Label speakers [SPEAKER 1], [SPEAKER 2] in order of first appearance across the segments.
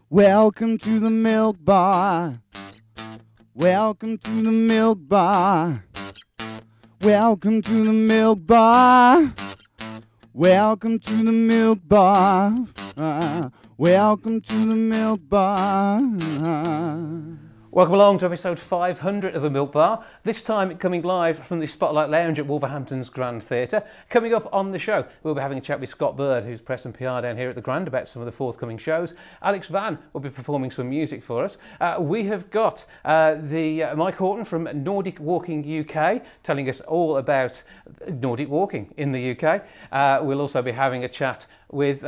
[SPEAKER 1] Welcome to the milk bar. Welcome to the milk bar. Welcome to the milk bar. Welcome to the milk bar. Welcome to the milk bar.
[SPEAKER 2] Welcome along to episode 500 of The Milk Bar, this time coming live from the Spotlight Lounge at Wolverhampton's Grand Theatre. Coming up on the show, we'll be having a chat with Scott Bird, who's press and PR down here at the Grand, about some of the forthcoming shows. Alex Van will be performing some music for us. We have got Mike Horton from Nordic Walking UK telling us all about Nordic walking in the UK. We'll also be having a chat with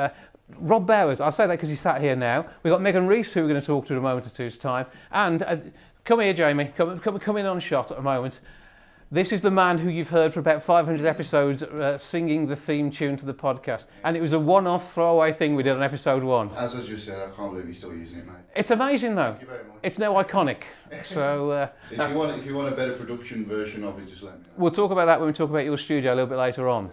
[SPEAKER 2] Rob Bowers. I'll say that because he's sat here now. We've got Megan Reese, who we're going to talk to in a moment or two's time. And come here, Jamie. Come in on shot at a moment. This is the man who you've heard for about 500 episodes singing the theme tune to the podcast. And it was a one-off throwaway thing we did on episode 1.
[SPEAKER 3] As I just said, I can't believe you're still using it, mate.
[SPEAKER 2] It's amazing, though.
[SPEAKER 3] Thank you very much.
[SPEAKER 2] It's now iconic. So
[SPEAKER 3] if you want a better production version of it, just let me know.
[SPEAKER 2] we'll talk about that when we talk about your studio a little bit later on.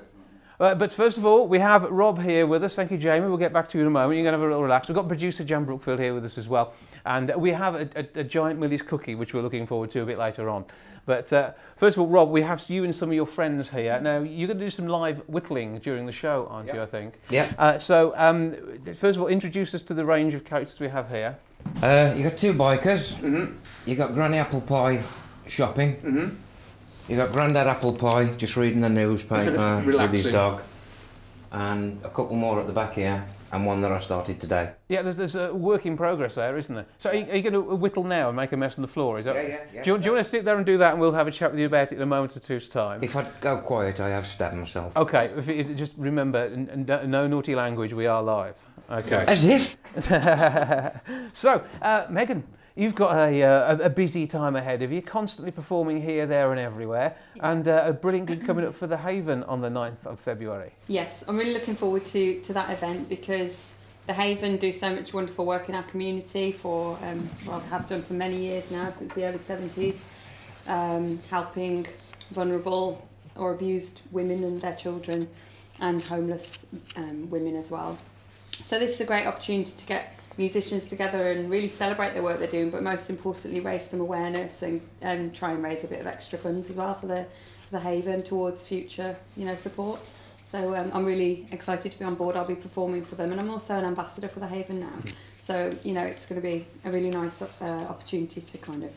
[SPEAKER 2] But first of all, we have Rob here with us. Thank you, Jamie. We'll get back to you in a moment. You're going to have a little relax. We've got producer Jan Brookfield here with us as well. And we have a giant Millie's cookie, which we're looking forward to a bit later on. But first of all, Rob, we have you and some of your friends here. Now, you're going to do some live whittling during the show, aren't you, I think?
[SPEAKER 4] Yeah.
[SPEAKER 2] So, first of all, introduce us to the range of characters we have here.
[SPEAKER 4] You got two bikers. You got Granny Apple Pie shopping. You got Grandad Apple Pie just reading the newspaper with his dog, and a couple more at the back here, and one that I started today.
[SPEAKER 2] Yeah, there's a work in progress there, isn't there? So are you going to whittle now and make a mess on the floor? Is that?
[SPEAKER 4] Yeah.
[SPEAKER 2] Do you want to sit there and do that, and we'll have a chat with you about it in a moment or two's time?
[SPEAKER 4] If I go quiet, I have stabbed myself.
[SPEAKER 2] Okay, just remember, no naughty language, we are live. Okay.
[SPEAKER 4] As if.
[SPEAKER 2] So, Megan, you've got a busy time ahead of you, constantly performing here, there and everywhere, and a brilliant gig coming up for The Haven on the 9th of February.
[SPEAKER 5] Yes, I'm really looking forward to that event because The Haven do so much wonderful work in our community for, well, have done for many years now, since the early 70s, helping vulnerable or abused women and their children and homeless women as well. So this is a great opportunity to get musicians together and really celebrate the work they're doing, but most importantly raise some awareness and try and raise a bit of extra funds as well for the Haven towards future support. So I'm really excited to be on board. I'll be performing for them, and I'm also an ambassador for the Haven now. So it's going to be a really nice opportunity to kind of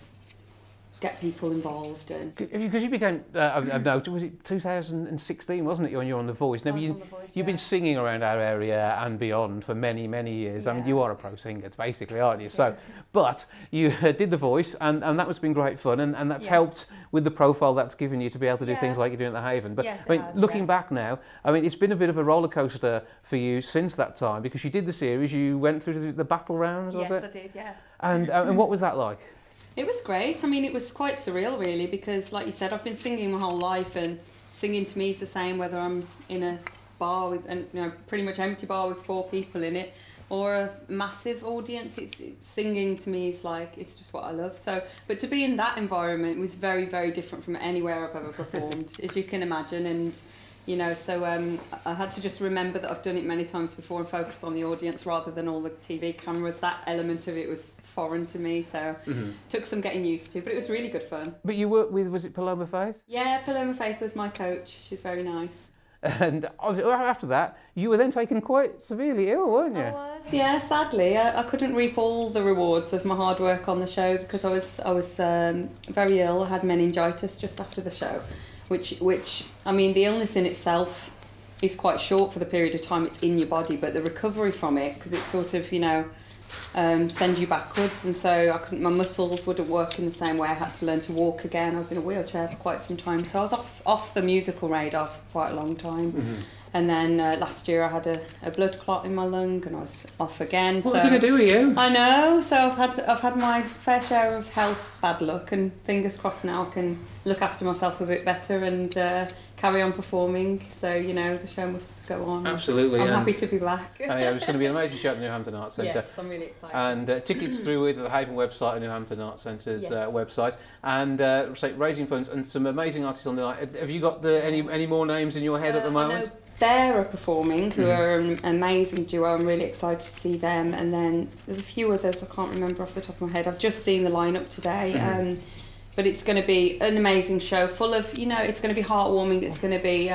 [SPEAKER 5] get people involved. And
[SPEAKER 2] because you became, I've noticed, was it 2016, wasn't it, when you were on The Voice? Now, you've been singing around our area and beyond for many, many years.
[SPEAKER 5] Yeah.
[SPEAKER 2] I mean, you are a pro singer, basically, aren't you? So, but you did The Voice, and that has been great fun, and that's helped with the profile that's given you to be able to do things like you're doing at The Haven. But
[SPEAKER 5] yes,
[SPEAKER 2] I mean, looking back now, I mean, it's been a bit of a roller coaster for you since that time, because you did the series, you went through the battle rounds, was it?
[SPEAKER 5] Yes, I did, yeah.
[SPEAKER 2] And what was that like?
[SPEAKER 5] It was great. I mean, it was quite surreal, really, because, like you said, I've been singing my whole life, and singing to me is the same whether I'm in a bar with, pretty much empty bar with 4 people in it, or a massive audience. It's singing to me is like, it's just what I love. So, but to be in that environment was very, very different from anywhere I've ever performed, as you can imagine. And so I had to just remember that I've done it many times before and focus on the audience rather than all the TV cameras. That element of it was foreign to me, so took some getting used to, but it was really good fun.
[SPEAKER 2] But you worked with, was it Paloma Faith?
[SPEAKER 5] Yeah, Paloma Faith was my coach. She's very nice.
[SPEAKER 2] And after that, you were then taken quite severely ill, weren't you?
[SPEAKER 5] I was, yeah, sadly. I couldn't reap all the rewards of my hard work on the show because I was very ill. I had meningitis just after the show, which I mean, the illness in itself is quite short for the period of time it's in your body, but the recovery from it, because it's sort of, send you backwards, and so my muscles wouldn't work in the same way. I had to learn to walk again. I was in a wheelchair for quite some time, so I was off the musical radar for quite a long time. And then last year I had a blood clot in my lung, and I was off again.
[SPEAKER 2] What are we going to do with you?
[SPEAKER 5] I know. So I've had my fair share of health bad luck, and fingers crossed now I can look after myself a bit better and carry on performing. So the show must go on.
[SPEAKER 2] Absolutely.
[SPEAKER 5] I'm happy to be back.
[SPEAKER 2] It's going to be an amazing show at the New Hampton Arts Centre.
[SPEAKER 5] Yes, I'm really excited.
[SPEAKER 2] And tickets through either the Haven website or New Hampton Arts Centre's website. And raising funds and some amazing artists on the night. Have you got any more names in your head at the moment?
[SPEAKER 5] They're performing, who are an amazing duo. I'm really excited to see them. And then there's a few others I can't remember off the top of my head. I've just seen the lineup today. But it's going to be an amazing show, full of, you know, it's going to be heartwarming, it's going to be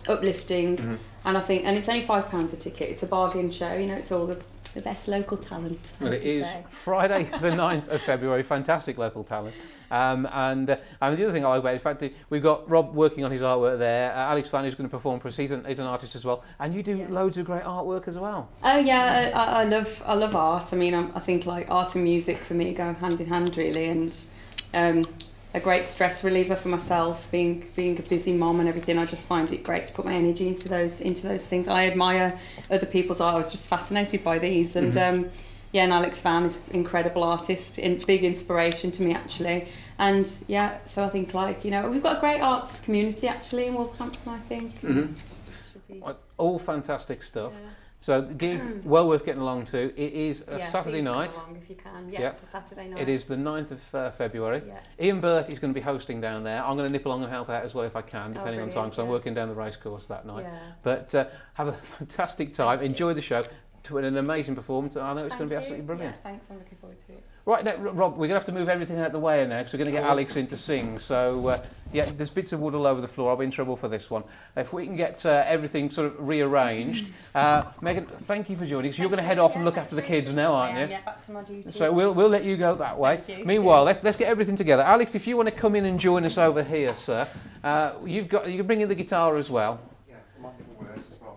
[SPEAKER 5] uplifting, and I think, and it's only £5 a ticket. It's a bargain show, you know. It's all the best local talent.
[SPEAKER 2] Well, it is Friday the 9th of February, fantastic local talent. And the other thing I like about it, in fact, we've got Rob working on his artwork there, Alex Fan, who's going to perform for us, he's an artist as well, and you do loads of great artwork as well. Oh
[SPEAKER 5] yeah, I love art. I mean, I think like art and music for me go hand in hand really, and a great stress reliever for myself, being a busy mom and everything. I just find it great to put my energy into those things. I admire other people's art. I was just fascinated by these, and yeah, and Alex Fan is an incredible artist, big inspiration to me actually. And yeah, so I think, like, you know, we've got a great arts community actually in Wolverhampton, I think.
[SPEAKER 2] All fantastic stuff. Yeah. So the gig, well worth getting along to. It is a Saturday night.
[SPEAKER 5] Come along if you can. Yeah, it's a Saturday night.
[SPEAKER 2] It is the 9th of February.
[SPEAKER 5] Yeah.
[SPEAKER 2] Ian Burt is going to be hosting down there. I'm going to nip along and help out as well if I can, depending on time, because I'm working down the racecourse that night. Yeah. But have a fantastic time. Enjoy the show. To an amazing performance. I know it's going to be absolutely brilliant.
[SPEAKER 5] Yeah, thanks. I'm looking forward to it.
[SPEAKER 2] Right now, Rob, we're going to have to move everything out of the way now because we're going to get Alex in to sing. So, yeah, there's bits of wood all over the floor. I'll be in trouble for this one. If we can get everything sort of rearranged. Megan, thank you for joining us. You're going to head off and look after the kids now, aren't you?
[SPEAKER 5] Yeah, back to my duties.
[SPEAKER 2] So we'll let you go that way. Meanwhile, let's get everything together. Alex, if you want to come in and join us over here, sir, you can bring in the guitar as well.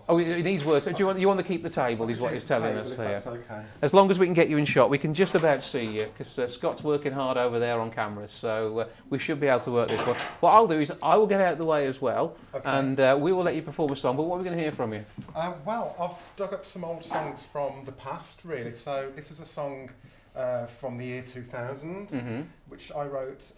[SPEAKER 2] Oh, it needs words. So you want to keep the table, is what he's telling us here.
[SPEAKER 6] That's okay.
[SPEAKER 2] As long as we can get you in shot, we can just about see you, because Scott's working hard over there on cameras, so we should be able to work this one. What I'll do is I will get out of the way as well, and we will let you perform a song, but what are we going to hear from you?
[SPEAKER 6] Well, I've dug up some old songs from the past, really. So this is a song from the year 2000, which I wrote,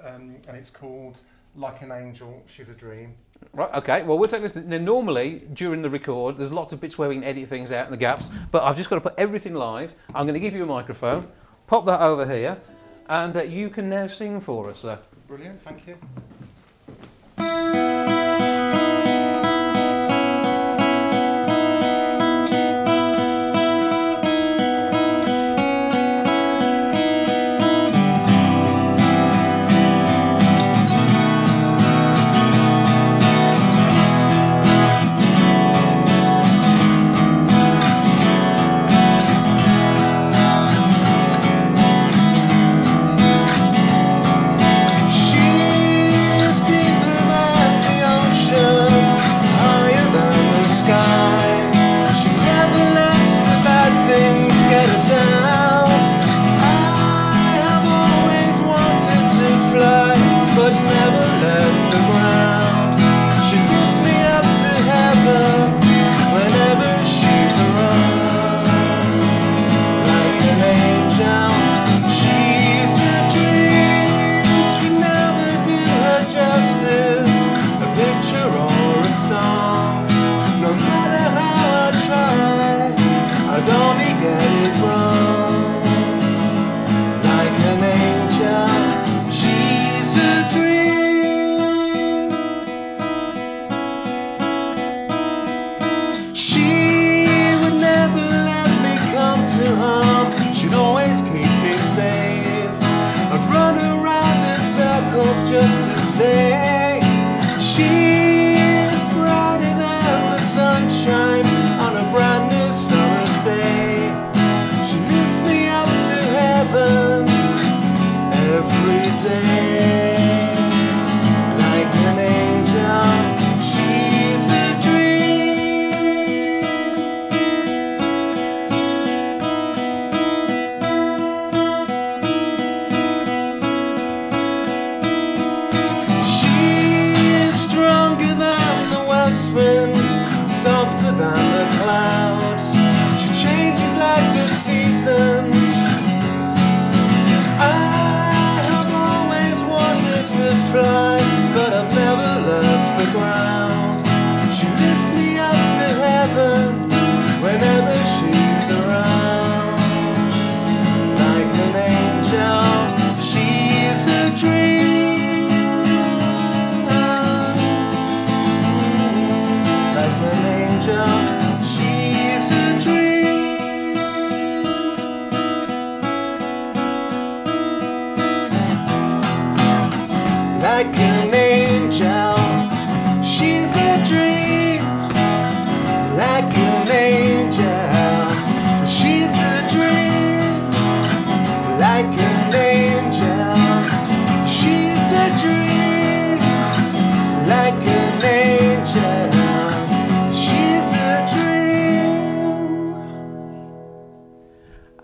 [SPEAKER 6] and it's called Like an Angel, She's a Dream.
[SPEAKER 2] Right, okay, well, we'll take this. Now, normally, during the record, there's lots of bits where we can edit things out in the gaps, but I've just got to put everything live. I'm going to give you a microphone, pop that over here, and you can now sing for us, sir.
[SPEAKER 6] Brilliant, thank you. She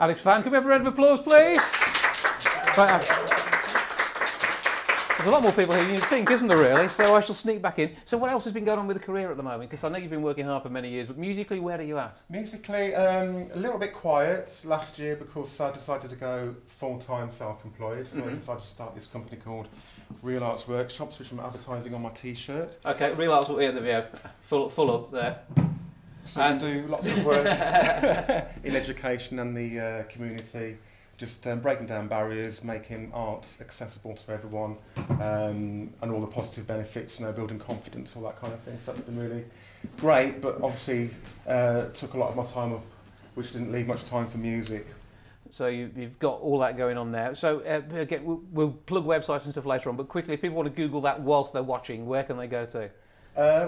[SPEAKER 2] Alex Vann, can we have a round of applause, please? There's a lot more people here than you'd think, isn't there, really? So I shall sneak back in. So what else has been going on with the career at the moment? Because I know you've been working hard for many years, but musically, where are you at?
[SPEAKER 6] Musically, a little bit quiet last year because I decided to go full-time self-employed. So I decided to start this company called Real Arts Workshops, which I'm advertising on my T-shirt.
[SPEAKER 2] Okay, Real Arts, yeah, full up there.
[SPEAKER 6] So I do lots of work in education and the community. Just breaking down barriers, making art accessible to everyone, and all the positive benefits, building confidence, all that kind of thing. So that's been really great, but obviously took a lot of my time up, which didn't leave much time for music.
[SPEAKER 2] So you've got all that going on now. So again, we'll plug websites and stuff later on, but quickly, if people want to Google that whilst they're watching, where can they go to?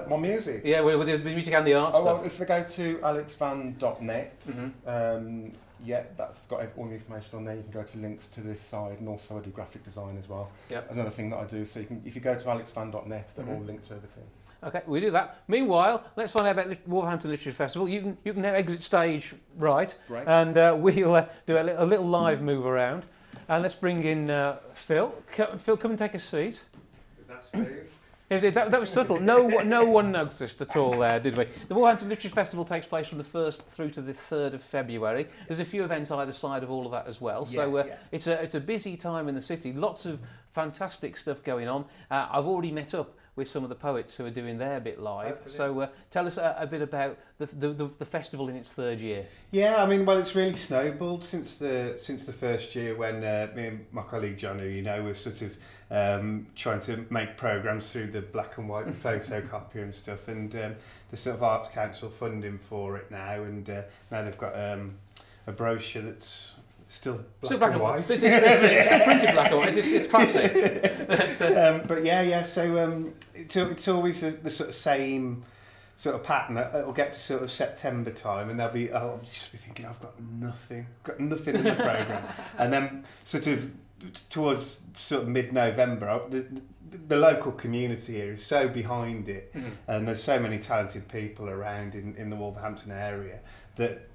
[SPEAKER 6] My music?
[SPEAKER 2] Yeah, with the music and the art stuff.
[SPEAKER 6] Well, if they go to alexvann.net, yeah, that's got all the information on there. You can go to links to this side, and also I do graphic design as well. Yep. Another thing that I do. So if you go to alexvann.net, they're all linked to everything. Okay,
[SPEAKER 2] we do that. Meanwhile, let's find out about the Wolverhampton Literature Festival. You can now exit stage right, and we'll do a little live move around. And let's bring in Phil. Phil, come and take a seat.
[SPEAKER 7] Is that smooth?
[SPEAKER 2] That was subtle. No one noticed at all there, did we? The Wolverhampton Literature Festival takes place from the 1st through to the 3rd of February. There's a few events either side of all of that as well. It's a busy time in the city. Lots of fantastic stuff going on. I've already met up with some of the poets who are doing their bit live. So tell us a bit about the festival in its 3rd year.
[SPEAKER 7] Yeah, I mean, well, it's really snowballed since the first year when me and my colleague John, who you know, was sort of trying to make programmes through the black and white photocopier and stuff, and the sort of Arts Council funding for it now, and now they've got a brochure that's still black and white.
[SPEAKER 2] It's still printed black and white. It's classic.
[SPEAKER 7] But yeah. So it's always the sort of same sort of pattern. It'll get to sort of September time, and I'll just be thinking, I've got nothing in the programme, and then sort of towards sort of mid-November, the local community here is so behind it, and there's so many talented people around in the Wolverhampton area that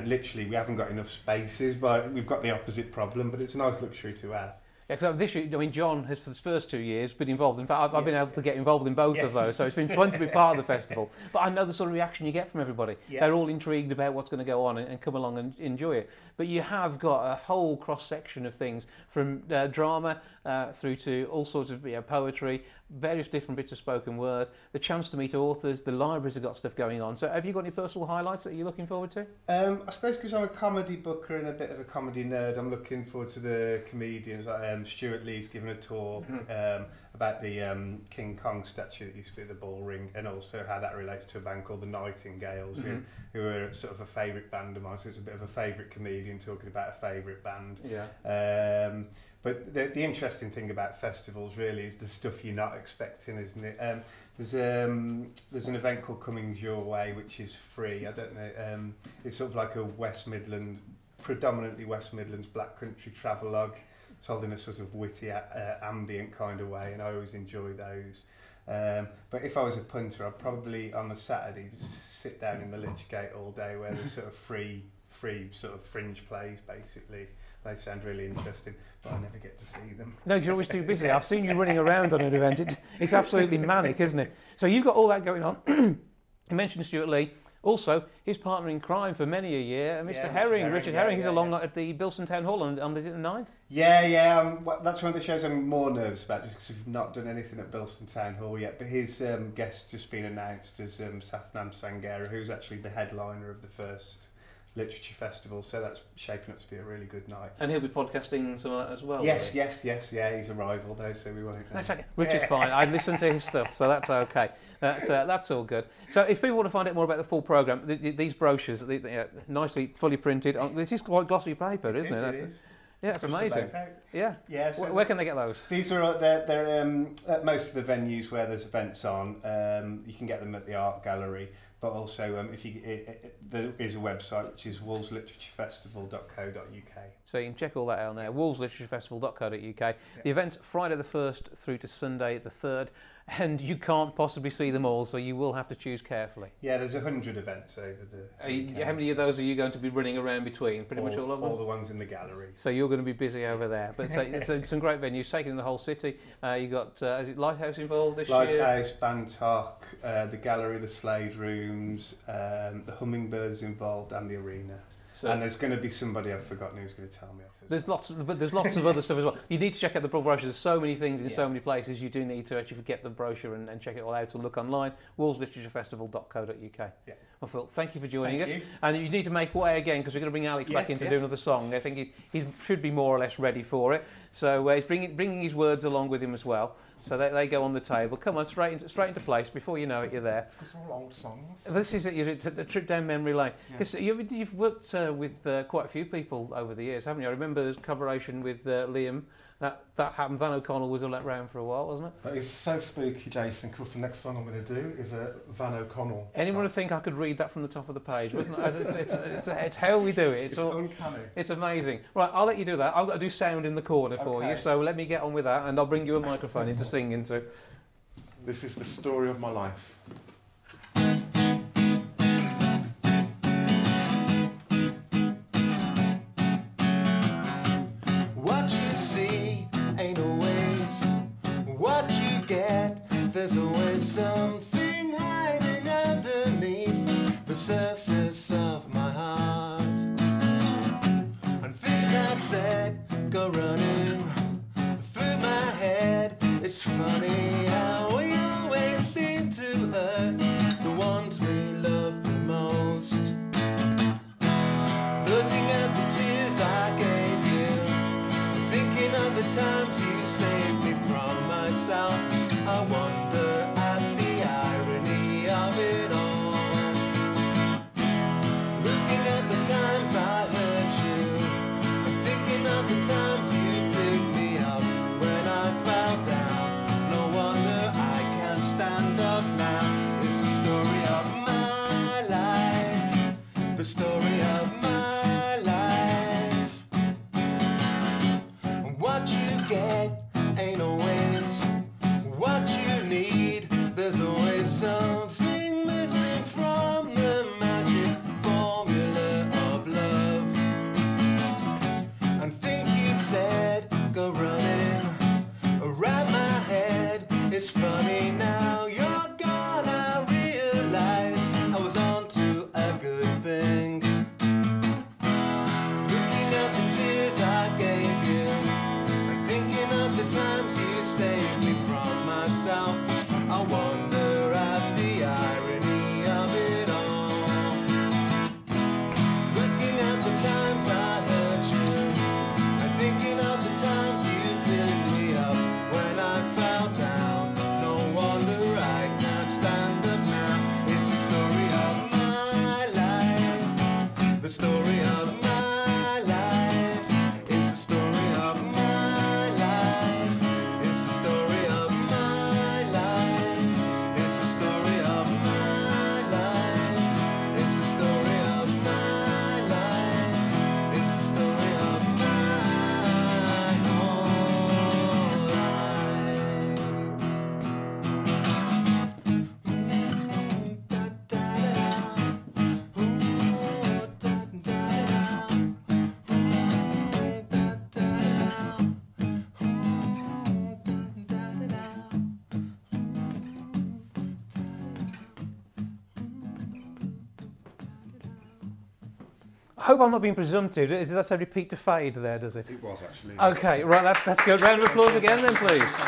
[SPEAKER 7] literally we haven't got enough spaces, but we've got the opposite problem, but it's a nice luxury to have.
[SPEAKER 2] Yeah, because this year, I mean, John has for the first 2 years been involved. In fact, I've been able to get involved in both of those, so it's been fun to be part of the festival. But I know the sort of reaction you get from everybody. Yeah. They're all intrigued about what's going to go on and come along and enjoy it. But you have got a whole cross-section of things, from drama through to all sorts of poetry, various different bits of spoken word, the chance to meet authors, the libraries have got stuff going on. So have you got any personal highlights that you're looking forward to?
[SPEAKER 7] I suppose because I'm a comedy booker and a bit of a comedy nerd, I'm looking forward to the comedians. Stuart Lee's given a talk about the King Kong statue that used to be at the Bullring, and also how that relates to a band called the Nightingales, who are sort of a favourite band of mine, so it's a bit of a favourite comedian talking about a favourite band. Yeah. But the interesting thing about festivals really is the stuff you're not expecting, isn't it? There's an event called Comings Your Way, which is free. I don't know. It's sort of like a predominantly West Midlands black country travelogue, told in a sort of witty, ambient kind of way, and I always enjoy those. But if I was a punter, I'd probably on the Saturday just sit down in the Lichgate all day, where there's sort of free sort of fringe plays basically. They sound really interesting, but I never get to see them.
[SPEAKER 2] No, you're always too busy. I've seen you running around on an event. It's absolutely manic, isn't it? So you've got all that going on. You mentioned Stuart Lee. Also, his partner in crime for many a year, Mr. Herring, Richard Herring. He's along at the Bilston Town Hall on the 9th?
[SPEAKER 7] Yeah. Well, that's one of the shows I'm more nervous about, just because we've not done anything at Bilston Town Hall yet. But his guest's just been announced as Sathnam Sanghera, who's actually the headliner of the first Literature Festival, so that's shaping up to be a really good night.
[SPEAKER 2] And he'll be podcasting some of that as well?
[SPEAKER 7] Yes, yeah, he's a rival though, so we won't...
[SPEAKER 2] That's okay. Richard's fine, I listen to his stuff, so that's okay. That's all good. So if people want to find out more about the full programme, these brochures, nicely fully printed, this is quite glossy paper, isn't it?
[SPEAKER 7] It is.
[SPEAKER 2] Yeah, it's amazing. Yeah. So where can they get those?
[SPEAKER 7] These are they're at most of the venues where there's events on. You can get them at the art gallery, but also there is a website which is wolvesliteraturefestival.co.uk.
[SPEAKER 2] So you can check all that out now. wolvesliteraturefestival.co.uk. Yeah. The event's Friday the 1st through to Sunday the 3rd. and you can't possibly see them all, so you will have to choose carefully.
[SPEAKER 7] Yeah, there's 100 events over the
[SPEAKER 2] How many of those are you going to be running around between? Pretty much all of them?
[SPEAKER 7] All the ones in the gallery.
[SPEAKER 2] So you're going to be busy over there. But so some great venues, taken in the whole city. You got, is it Lighthouse involved this year?
[SPEAKER 7] Lighthouse, Bantock, the gallery, the Slade Rooms, the Hummingbirds involved, and the arena. So, and there's going to be somebody I've forgotten who's going to tell me off.
[SPEAKER 2] There's lots of other stuff as well. You need to check out the brochure. There's so many things in so many places. You do need to actually get the brochure and check it all out and look online. WolvesLiteratureFestival.co.uk. Yeah. Well, Phil, thank you for joining us. And you need to make way again because we're going to bring Alex back in to do another song. I think he should be more or less ready for it. So he's bringing his words along with him as well. So they go on the table. Come on, straight into place. Before you know it, you're there.
[SPEAKER 6] It's all old songs.
[SPEAKER 2] This is it's a trip down memory lane. Because you've worked with quite a few people over the years, haven't you? I remember the collaboration with Liam. That happened. Van O'Connell was around for a while, wasn't it?
[SPEAKER 6] That is so spooky, Jason. Of course, the next song I'm going to do is a Van O'Connell.
[SPEAKER 2] Anyone would think I could read that from the top of the page, wasn't it? It's how we do it.
[SPEAKER 6] It's uncanny.
[SPEAKER 2] It's amazing. Right, I'll let you do that. I've got to do sound in the corner for you, so let me get on with that, and I'll bring you a microphone in to sing into.
[SPEAKER 6] This is the story of my life.
[SPEAKER 8] There's always something hiding underneath the surface of my heart. And things I've said go running through my head. It's funny how we always seem to hurt the ones we love the most. Looking at the tears I gave you, thinking of the times you saved me from myself, I wonder at the irony of it all. Looking at the times I hurt you, I'm thinking of the times you picked me up when I fell down. No wonder I can't stand up now. It's the story of my life, the story of my life. And what you get ain't always what you need. There's always something missing from the magic formula of love. And things you said go running around my head. It's funny now you're gone, I realize I was on to a good thing. Looking at the tears I gave you and thinking of the times you saved me from myself, I wonder at the irony of it all. Looking at the times I hurt you and thinking of the times you picked me up when I fell down. No wonder I can't stand up now. It's the story of my life, the story of my life. It's the story of my life. It's the story of my life. It's the story of my life. It's the story of my life. It's the story of my whole life. Da da da, da da da,
[SPEAKER 2] I hope I'm not being presumptive. Does that say repeat to fade there, does it?
[SPEAKER 3] It was actually.
[SPEAKER 2] Okay, right, that's good. Round of applause again then, please.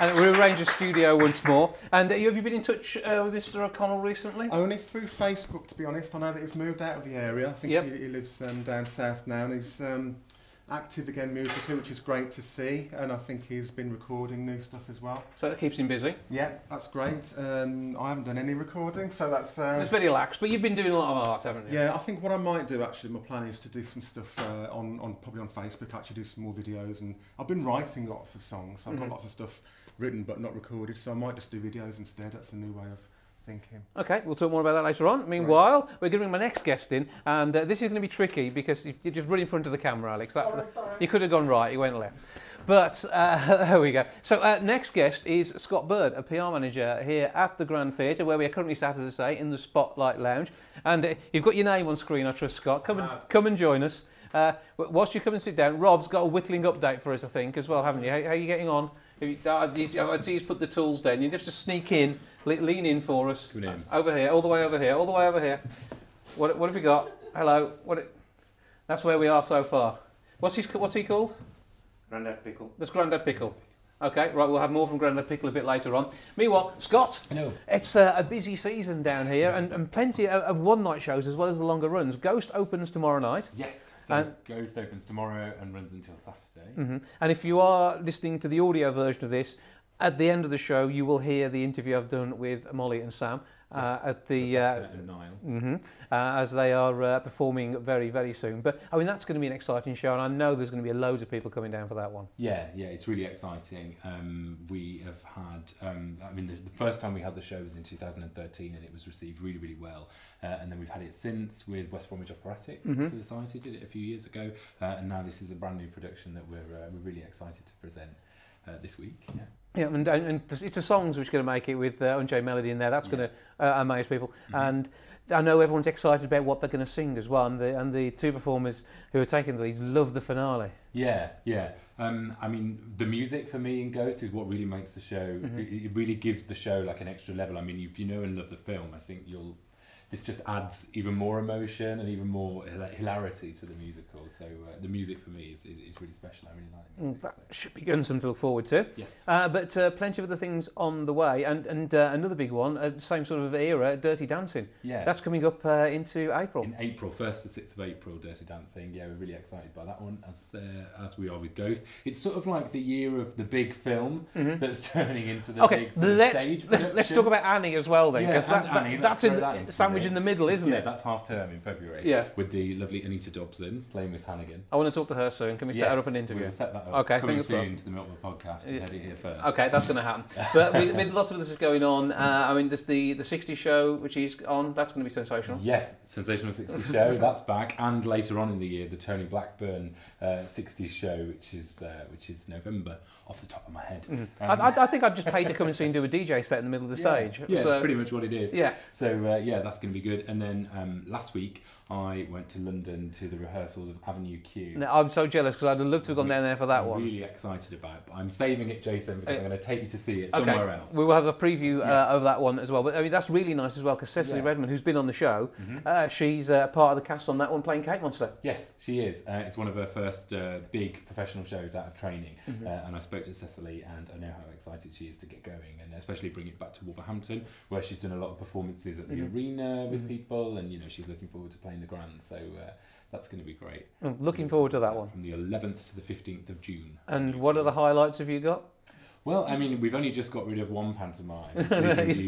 [SPEAKER 2] And we arrange a studio once more. And have you been in touch with Mr. O'Connell recently?
[SPEAKER 6] Only through Facebook, to be honest. I know that he's moved out of the area. I think he lives down south now, and he's active again musically, which is great to see. And I think he's been recording new stuff as well.
[SPEAKER 2] So that keeps him busy.
[SPEAKER 6] Yeah, that's great. I haven't done any recording, so that's...
[SPEAKER 2] It's very lax, but you've been doing a lot of art, haven't you?
[SPEAKER 6] Yeah, I think what I might do, actually, my plan is to do some stuff probably on Facebook, actually do some more videos. And I've been writing lots of songs, so I've got lots of stuff written but not recorded, so I might just do videos instead. That's a new way of thinking.
[SPEAKER 2] Okay, we'll talk more about that later on. Meanwhile, we're going to bring my next guest in, and this is going to be tricky because you're just running in front of the camera, Alex.
[SPEAKER 6] Sorry.
[SPEAKER 2] You could have gone right, you went left. But there we go. So next guest is Scott Bird, a PR manager here at the Grand Theatre, where we are currently sat, as I say, in the Spotlight Lounge. And you've got your name on screen, I trust, Scott. Come and join us. Whilst you come and sit down, Rob's got a whittling update for us, I think, as well, haven't you? How are you getting on? I see he's put the tools down. You have to sneak in, lean in for us.
[SPEAKER 9] Come in.
[SPEAKER 2] Over here, all the way over here, all the way over here. What have we got? Hello. That's where we are so far. What's he called?
[SPEAKER 4] Grandad Pickle.
[SPEAKER 2] That's Grandad Pickle. Okay, right, we'll have more from Grandad Pickle a bit later on. Meanwhile, Scott,
[SPEAKER 9] Hello.
[SPEAKER 2] It's a busy season down here and plenty of one-night shows as well as the longer runs. Ghost opens tomorrow night.
[SPEAKER 9] Yes, so Ghost opens tomorrow and runs until Saturday.
[SPEAKER 2] And if you are listening to the audio version of this, at the end of the show you will hear the interview I've done with Molly and Sam at the
[SPEAKER 9] and Niall.
[SPEAKER 2] as they are performing very, very soon. But I mean, that's going to be an exciting show, and I know there's going to be loads of people coming down for that one.
[SPEAKER 9] Yeah, it's really exciting. We have had, I mean, the first time we had the show was in 2013, and it was received really, really well. And then we've had it since with West Bromwich Operatic Society, did it a few years ago, and now this is a brand new production that we're really excited to present this week.
[SPEAKER 2] Yeah, and it's the songs which are going to make it with Unchained Melody in there. That's going to amaze people. And I know everyone's excited about what they're going to sing as well. And the two performers who are taking the leads love the finale. Yeah.
[SPEAKER 9] I mean, the music for me in Ghost is what really makes the show. It really gives the show like an extra level. I mean, if you know and love the film, I think this just adds even more emotion and even more hilarity to the musical. So the music for me is really special. I really like the music.
[SPEAKER 2] That should be good and something to look forward to.
[SPEAKER 9] Yes.
[SPEAKER 2] But plenty of other things on the way. And another big one, same sort of era, Dirty Dancing.
[SPEAKER 9] Yeah.
[SPEAKER 2] That's coming up into April.
[SPEAKER 9] In April, 1st to 6th of April, Dirty Dancing. Yeah, we're really excited by that one, as we are with Ghost. It's sort of like the year of the big film that's turning into the big stage production.
[SPEAKER 2] Let's talk about Annie as well then, because that's in the sandwich in the middle, isn't it?
[SPEAKER 9] Yeah, that's half term in February.
[SPEAKER 2] Yeah.
[SPEAKER 9] With the lovely Anita Dobson playing Miss Hannigan.
[SPEAKER 2] I want to talk to her soon. Can we set her up an interview?
[SPEAKER 9] We'll set that up.
[SPEAKER 2] Okay,
[SPEAKER 9] coming
[SPEAKER 2] fingers crossed.
[SPEAKER 9] soon to the Milkman podcast. You heard it here first.
[SPEAKER 2] Okay, that's going to happen. But with lots of this going on, I mean, just the 60s show, which is on, that's going to be sensational.
[SPEAKER 9] Yes, Sensational 60s show, that's back. And later on in the year, the Tony Blackburn 60s show, which is November, off the top of my head.
[SPEAKER 2] I think I'd just pay to come and see him do a DJ set in the middle of the stage.
[SPEAKER 9] Yeah,
[SPEAKER 2] so,
[SPEAKER 9] that's pretty much what it is.
[SPEAKER 2] Yeah.
[SPEAKER 9] So, that's going to be good. And then last week, I went to London to the rehearsals of Avenue Q.
[SPEAKER 2] No, I'm so jealous because I'd love to have gone down there for that one.
[SPEAKER 9] I'm really excited about, but I'm saving it, Jason, because I'm going to take you to see it somewhere else.
[SPEAKER 2] We will have a preview of that one as well. But I mean, that's really nice as well because Cecily Redmond, who's been on the show, she's part of the cast on that one playing Kate Monster.
[SPEAKER 9] Yes, she is. It's one of her first big professional shows out of training, and I spoke to Cecily, and I know how excited she is to get going, and especially bring it back to Wolverhampton, where she's done a lot of performances at the arena with people, and she's looking forward to playing the Grand. So that's going to be great.
[SPEAKER 2] Looking forward to that one.
[SPEAKER 9] From the 11th to the 15th of June.
[SPEAKER 2] And what other highlights have you got?
[SPEAKER 9] Well, I mean, we've only just got rid of one pantomime, which makes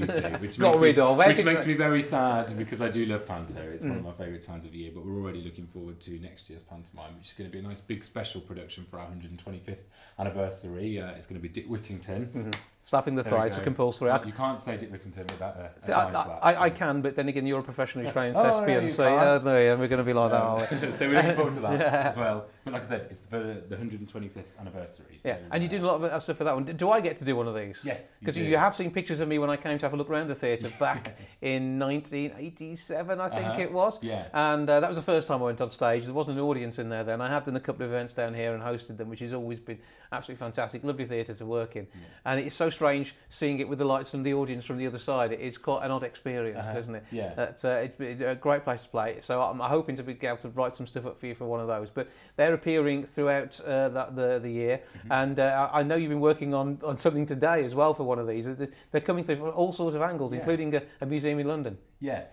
[SPEAKER 9] me very sad because I do love panto. It's one of my favourite times of the year, but we're already looking forward to next year's pantomime, which is going to be a nice big special production for our 125th anniversary. It's going to be Dick Whittington.
[SPEAKER 2] Slapping the thighs are compulsory.
[SPEAKER 9] You can't say Dick Whittington without a
[SPEAKER 2] slap. I can, but then again, you're a professionally trained thespian, so we're going to be like that, are we?
[SPEAKER 9] So we're looking forward to that as well. But like I said, it's for the 125th anniversary. So,
[SPEAKER 2] and you're doing a lot of stuff for that one. Do I get to do one of these?
[SPEAKER 9] Yes.
[SPEAKER 2] Because you have seen pictures of me when I came to have a look around the theatre back in 1987, I think it was.
[SPEAKER 9] Yeah.
[SPEAKER 2] And that was the first time I went on stage. There wasn't an audience in there then. I have done a couple of events down here and hosted them, which has always been absolutely fantastic. Lovely theatre to work in. And it's so strange seeing it with the lights and the audience from the other side. It is quite an odd experience, isn't it?
[SPEAKER 9] Yeah.
[SPEAKER 2] It's a great place to play. So I'm hoping to be able to write some stuff up for you for one of those. But they're appearing throughout the year. And I know you've been working on something today as well for one of these. They're coming through from all sorts of angles, including a museum in London.
[SPEAKER 9] Yeah.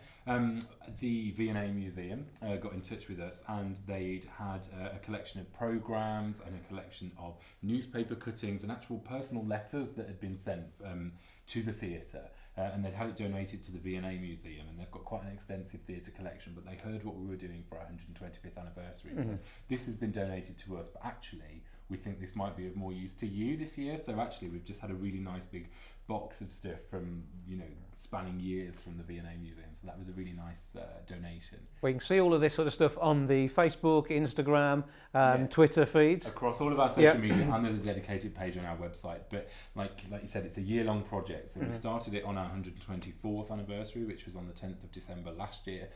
[SPEAKER 9] the V&A Museum got in touch with us, and they'd had a collection of programmes and a collection of newspaper cuttings and actual personal letters that had been sent to the theatre, and they'd had it donated to the V&A Museum, and they've got quite an extensive theatre collection, but they heard what we were doing for our 125th anniversary and said, this has been donated to us, but actually we think this might be of more use to you this year. So actually we've just had a really nice big box of stuff from, you know, spanning years from the V&A Museum. So that was a really nice donation.
[SPEAKER 2] We can see all of this sort of stuff on the Facebook, Instagram,
[SPEAKER 9] Yes.
[SPEAKER 2] Twitter feeds.
[SPEAKER 9] Across all of our social media, and there's a dedicated page on our website. But like you said, it's a year-long project. So we started it on our 124th anniversary, which was on the 10th of December last year.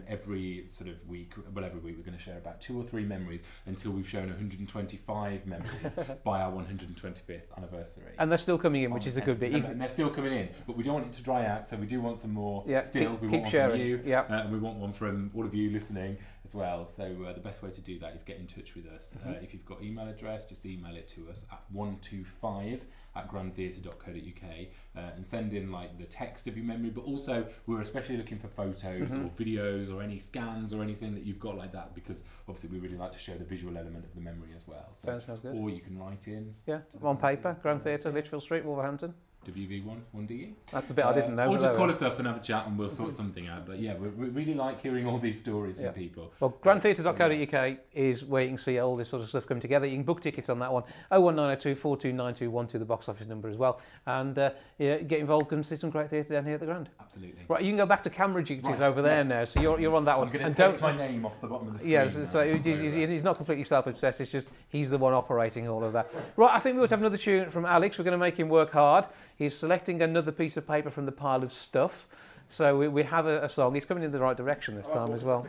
[SPEAKER 9] Every sort of week, well, every week we're going to share about 2 or 3 memories until we've shown 125 memories by our 125th anniversary.
[SPEAKER 2] And they're still coming in, which is a good bit.
[SPEAKER 9] And they're still coming in, but we don't want it to dry out, so we do want some more still. We
[SPEAKER 2] keep
[SPEAKER 9] want
[SPEAKER 2] sharing.
[SPEAKER 9] one from you,
[SPEAKER 2] Yeah.
[SPEAKER 9] and we want one from all of you listening as well. So the best way to do that is get in touch with us. If you've got email address, just email it to us at 125@grandtheatre.co.uk and send in like the text of your memory, but also we're especially looking for photos or videos or any scans or anything that you've got like that, because obviously we really like to show the visual element of the memory as well. So,
[SPEAKER 2] sounds good.
[SPEAKER 9] or you can write in.
[SPEAKER 2] Yeah, on paper, Grand Theatre, Lichfield Street, Wolverhampton.
[SPEAKER 9] WV1 1DE.
[SPEAKER 2] That's the bit I didn't know.
[SPEAKER 9] Or just call us up and have a chat and we'll sort something out. But yeah, we really like hearing all these stories from people.
[SPEAKER 2] Well, grandtheatre.co.uk is where you can see all this sort of stuff come together. You can book tickets on that one. 01902 429212, the box office number as well. And get involved, come see some great theatre down here at the Grand.
[SPEAKER 9] Absolutely.
[SPEAKER 2] Right, you can go back to camera duties over there now. So you're on that one.
[SPEAKER 9] I'm going to take my name off the bottom of the screen.
[SPEAKER 2] Yes, so he's not completely self-obsessed. It's just he's the one operating all of that. Right, I think we ought to have another tune from Alex. We're going to make him work hard. He's selecting another piece of paper from the pile of stuff. So we have a song. He's coming in the right direction this time as well.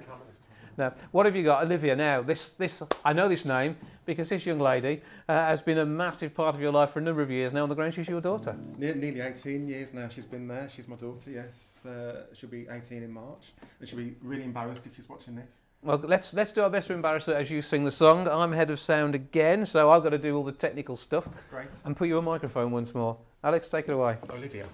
[SPEAKER 2] Now, what have you got? Olivia, now, this I know this name because this young lady has been a massive part of your life for a number of years now on the Grand. She's your daughter.
[SPEAKER 6] Nearly 18 years now she's been there. She's my daughter, yes. She'll be 18 in March. And she'll be really embarrassed if she's watching this.
[SPEAKER 2] Well, let's do our best to embarrass her as you sing the song. I'm head of sound again, so I've got to do all the technical stuff.
[SPEAKER 6] Great.
[SPEAKER 2] And put you on microphone once more. Alex, take it away.
[SPEAKER 6] Olivia.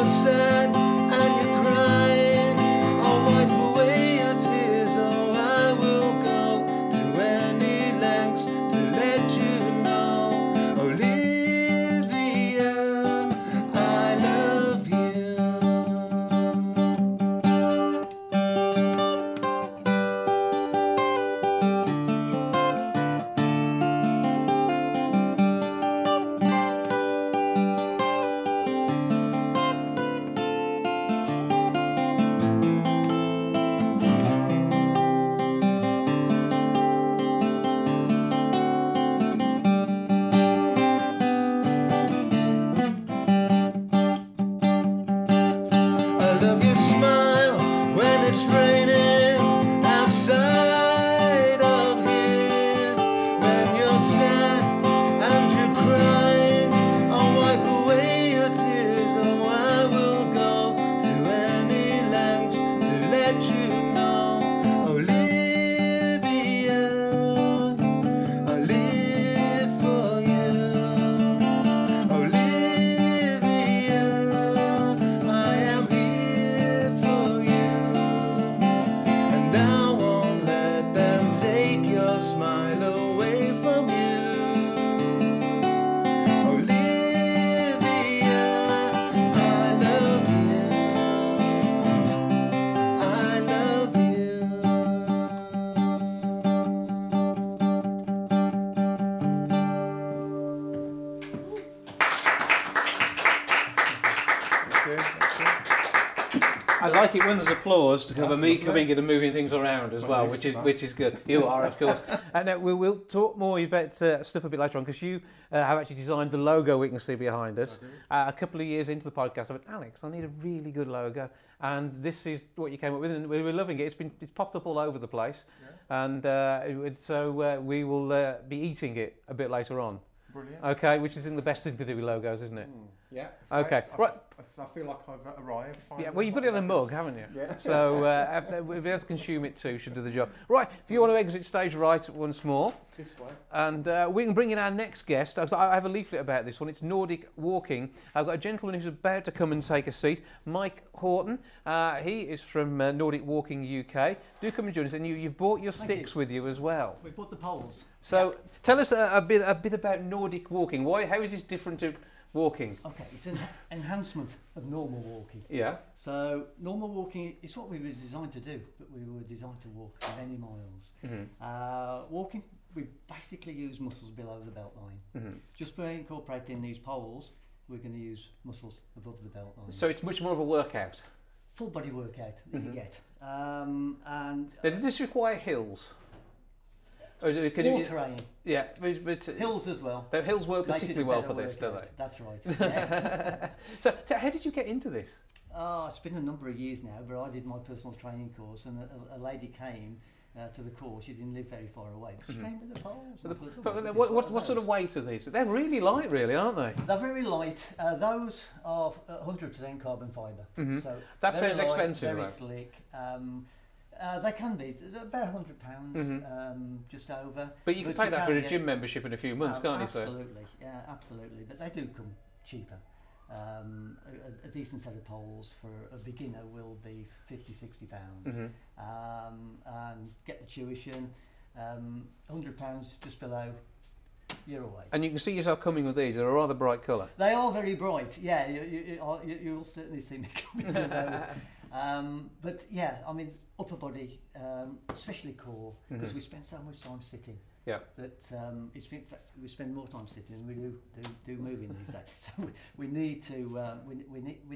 [SPEAKER 8] Sad and
[SPEAKER 2] I like it when there's applause to cover
[SPEAKER 6] That's
[SPEAKER 2] me
[SPEAKER 6] lovely.
[SPEAKER 2] coming in and moving things around as well, which is good. You are, of course. And we'll talk more about stuff a bit later on, because you have actually designed the logo we can see behind us. A couple of years into the podcast, I went, Alex, I need a really good logo, and this is what you came up with, and we're loving it. It's popped up all over the place, and so we will be eating it a bit later on.
[SPEAKER 6] Brilliant.
[SPEAKER 2] Okay, which is the best thing to do with logos, isn't it?
[SPEAKER 6] Yeah.
[SPEAKER 2] Okay, right.
[SPEAKER 6] I feel like I've arrived.
[SPEAKER 2] Yeah, well, you've got it in a mug, haven't you?
[SPEAKER 6] Yeah.
[SPEAKER 2] So we'll be able to consume it too, should do the job. Right, if you want to exit stage right once more.
[SPEAKER 6] This way.
[SPEAKER 2] And we can bring in our next guest. I have a leaflet about this one. It's Nordic Walking. I've got a gentleman who's about to come and take a seat, Mike Horton. He is from Nordic Walking UK. Do come and join us. And you've brought your sticks with you as well.
[SPEAKER 10] We bought the poles.
[SPEAKER 2] So tell us a bit about Nordic Walking. How is this different to walking?
[SPEAKER 10] Okay, it's an enhancement of normal walking.
[SPEAKER 2] Yeah.
[SPEAKER 10] So normal walking is what we were designed to do, but we were designed to walk many miles. Walking, we basically use muscles below the belt line. Just by incorporating these poles, we're going to use muscles above the belt line.
[SPEAKER 2] So it's much more of a workout.
[SPEAKER 10] Full body workout that you get. And
[SPEAKER 2] Does this require hills? Or can
[SPEAKER 10] wall
[SPEAKER 2] you,
[SPEAKER 10] terrain.
[SPEAKER 2] Yeah, but
[SPEAKER 10] Hills as well.
[SPEAKER 2] the hills work
[SPEAKER 10] Makes it a
[SPEAKER 2] particularly well
[SPEAKER 10] better
[SPEAKER 2] for this, don't
[SPEAKER 10] workout.
[SPEAKER 2] they?
[SPEAKER 10] That's right. Yeah.
[SPEAKER 2] So how did you get into this?
[SPEAKER 10] It's been a number of years now, but I did my personal training course, and a lady came to the course. She didn't live very far away, but she came with the poles.
[SPEAKER 2] What sort of weight are these? They're really light, really, aren't they?
[SPEAKER 10] They're very light. Those are 100% carbon fibre. So
[SPEAKER 2] That
[SPEAKER 10] very
[SPEAKER 2] sounds
[SPEAKER 10] light,
[SPEAKER 2] expensive,
[SPEAKER 10] very
[SPEAKER 2] though.
[SPEAKER 10] slick. They can be. They're about £100, just over.
[SPEAKER 2] But you can pay
[SPEAKER 10] you
[SPEAKER 2] that for a
[SPEAKER 10] get-
[SPEAKER 2] gym membership in a few months, can't you, sir?
[SPEAKER 10] Absolutely, yeah, absolutely. But they do come cheaper. A decent set of poles for a beginner will be £50–60, and get the tuition. £100 just below, you're away.
[SPEAKER 2] And you can see yourself coming with these. They're a rather bright colour.
[SPEAKER 10] They are very bright. Yeah, you'll certainly see me coming with those. But yeah, I mean, upper body, especially core, because we spend so much time sitting.
[SPEAKER 2] Yeah.
[SPEAKER 10] That we spend more time sitting than we do moving these days. So we need to we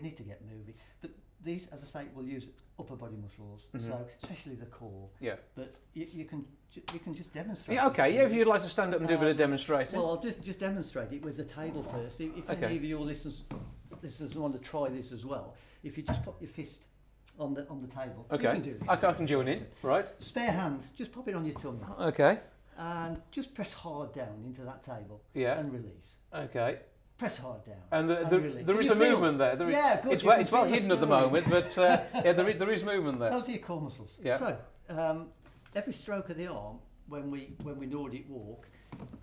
[SPEAKER 10] need to get moving. But these, as I say, will use upper body muscles. So especially the core.
[SPEAKER 2] Yeah.
[SPEAKER 10] But you can just demonstrate.
[SPEAKER 2] Yeah. Okay. Yeah. If you'd like to stand up and do a bit of demonstrating.
[SPEAKER 10] Well, I'll just demonstrate it with the table first. If any of your listeners want to try this as well, if you just pop your fist on the table.
[SPEAKER 2] Okay.
[SPEAKER 10] You can do this.
[SPEAKER 2] I can join in. Right.
[SPEAKER 10] Spare hand, just pop it on your tongue.
[SPEAKER 2] Okay.
[SPEAKER 10] And just press hard down into that table.
[SPEAKER 2] Yeah.
[SPEAKER 10] And release.
[SPEAKER 2] Okay.
[SPEAKER 10] Press hard down.
[SPEAKER 2] And
[SPEAKER 10] release.
[SPEAKER 2] there
[SPEAKER 10] Can
[SPEAKER 2] is
[SPEAKER 10] you
[SPEAKER 2] a
[SPEAKER 10] feel?
[SPEAKER 2] movement there.
[SPEAKER 10] Yeah, good.
[SPEAKER 2] It's
[SPEAKER 10] You can
[SPEAKER 2] well
[SPEAKER 10] feel the
[SPEAKER 2] hidden at the
[SPEAKER 10] stirring.
[SPEAKER 2] moment, but yeah, there is movement there.
[SPEAKER 10] Those are your core muscles.
[SPEAKER 2] Yeah.
[SPEAKER 10] So every stroke of the arm when we Nordic walk,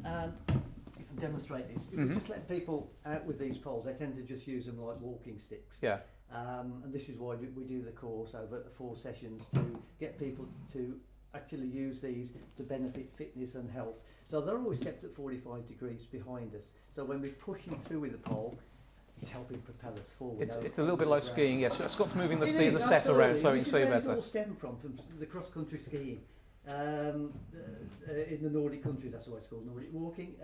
[SPEAKER 10] and you can demonstrate this. If we just let people out with these poles, they tend to just use them like walking sticks.
[SPEAKER 2] Yeah.
[SPEAKER 10] And this is why we do the course over 4 sessions to get people to actually use these to benefit fitness and health. So they're always kept at 45 degrees behind us. So when we're pushing through with the pole, it's helping propel us forward.
[SPEAKER 2] It's a little bit like skiing. Yes, Scott's moving the
[SPEAKER 10] It is,
[SPEAKER 2] set around
[SPEAKER 10] absolutely.
[SPEAKER 2] so we can
[SPEAKER 10] This is
[SPEAKER 2] see
[SPEAKER 10] where it
[SPEAKER 2] better.
[SPEAKER 10] all stemmed from the cross-country skiing. In the Nordic countries, that's why it's called Nordic walking.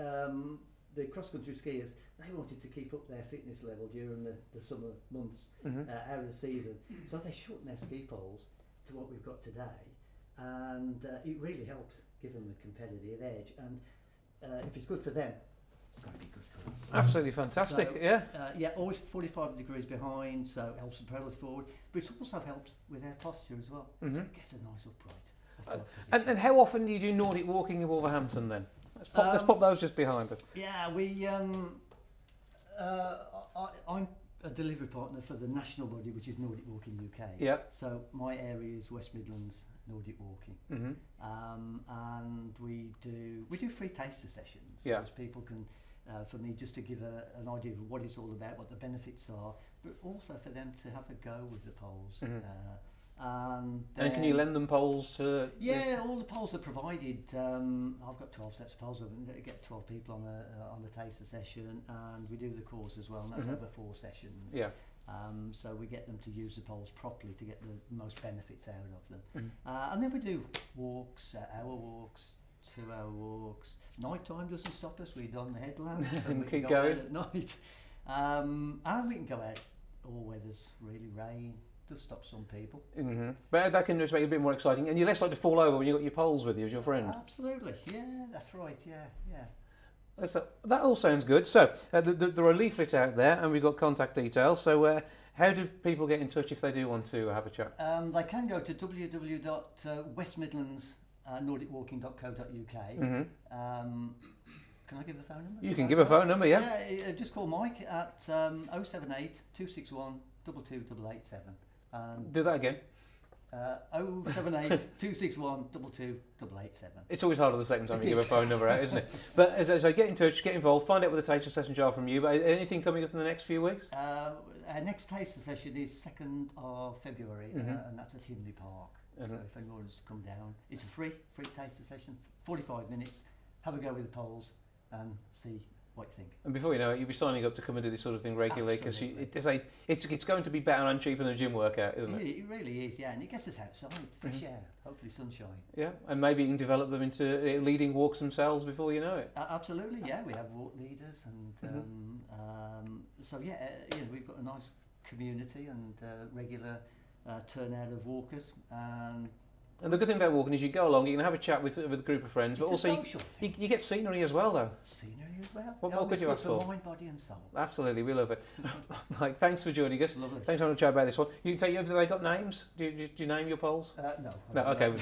[SPEAKER 10] The cross-country skiers, they wanted to keep up their fitness level during the summer months out of the season. So they shortened their ski poles to what we've got today. And it really helps give them a competitive edge. And if it's good for them, it's going to be good for us.
[SPEAKER 2] Absolutely fantastic,
[SPEAKER 10] So,
[SPEAKER 2] yeah.
[SPEAKER 10] Yeah, always 45 degrees behind, so it helps propel us forward. But it also helps with our posture as well. So it gets a nice upright.
[SPEAKER 2] And how often do you do Nordic walking in Wolverhampton then? Let's pop those just behind us.
[SPEAKER 10] Yeah, I'm a delivery partner for the national body, which is Nordic Walking UK.
[SPEAKER 2] Yeah.
[SPEAKER 10] So my area is West Midlands Nordic Walking, and we do free taster sessions.
[SPEAKER 2] Yeah.
[SPEAKER 10] So as people can, for me, just to give an idea of what it's all about, what the benefits are, but also for them to have a go with the poles. And
[SPEAKER 2] can you lend them poles to?
[SPEAKER 10] Yeah, all the poles are provided. I've got 12 sets of poles. I get 12 people on the taster session, and we do the course as well, and that's over 4 sessions.
[SPEAKER 2] Yeah.
[SPEAKER 10] So we get them to use the poles properly to get the most benefits out of them. And then we do walks, hour walks, 2-hour walks. Night time doesn't stop us. We don the headlamps and we
[SPEAKER 2] Keep
[SPEAKER 10] can go
[SPEAKER 2] going.
[SPEAKER 10] out at night. And we can go out all weathers, really. Rain does stop some people.
[SPEAKER 2] But that can just make it a bit more exciting, and you're less likely to fall over when you've got your poles with you as your friend.
[SPEAKER 10] Absolutely, yeah, that's right, yeah.
[SPEAKER 2] That all sounds good. So there are leaflets out there, and we've got contact details. So how do people get in touch if they do want to have a chat?
[SPEAKER 10] They can go to www.westmidlandsnordicwalking.co.uk. Can I give the phone number?
[SPEAKER 2] You can give a phone number, yeah.
[SPEAKER 10] Yeah, just call Mike at 078 261 22887.
[SPEAKER 2] Do that again.
[SPEAKER 10] 078 261 22887.
[SPEAKER 2] It's always harder the second time you give a phone number out, isn't it? But as I say, get in touch, get involved, find out what the taster sessions are from you. But anything coming up in the next few weeks?
[SPEAKER 10] Our next taster session is 2nd of February, and that's at Hindley Park. So if anyone wants to come down, it's a free taster session, 45 minutes. Have a go with the poles and see what you think. And
[SPEAKER 2] before you know it, you'll be signing up to come and do this sort of thing regularly, because it's going to be better and cheaper than a gym workout, isn't it?
[SPEAKER 10] It really is, yeah, and it gets us outside, fresh air, hopefully sunshine.
[SPEAKER 2] Yeah, and maybe you can develop them into leading walks themselves before you know it.
[SPEAKER 10] Absolutely, yeah, we have walk leaders, and so yeah, we've got a nice community and regular turnout of walkers.
[SPEAKER 2] And the good thing about walking is you go along, you can have a chat with a group of friends, but also you get scenery as well, though.
[SPEAKER 10] Scenery as well.
[SPEAKER 2] What more could you ask for?
[SPEAKER 10] Mind, body and soul.
[SPEAKER 2] Absolutely, we love it. Thanks for joining us.
[SPEAKER 10] Lovely.
[SPEAKER 2] Thanks for having a chat about this one. Have they got names? Do you name your poles?
[SPEAKER 10] No.
[SPEAKER 2] No, okay.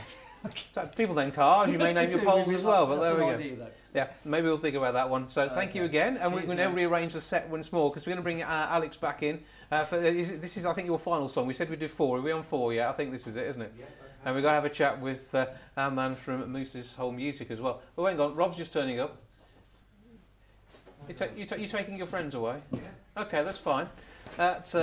[SPEAKER 2] So people name cars, you may name your poles as well, but there we go. Yeah, maybe we'll think about that one. So thank you again, and we'll now rearrange the set once more, because we're going to bring Alex back in. This is, I think, your final song. We said we'd do 4. Are we on 4 yet? I think this is it, isn't it? Yeah. And we're going to have a chat with our man from Moose's Whole Music as well. But hang on, Rob's just turning up. You taking your friends away? Yeah. Okay, that's fine. Alex,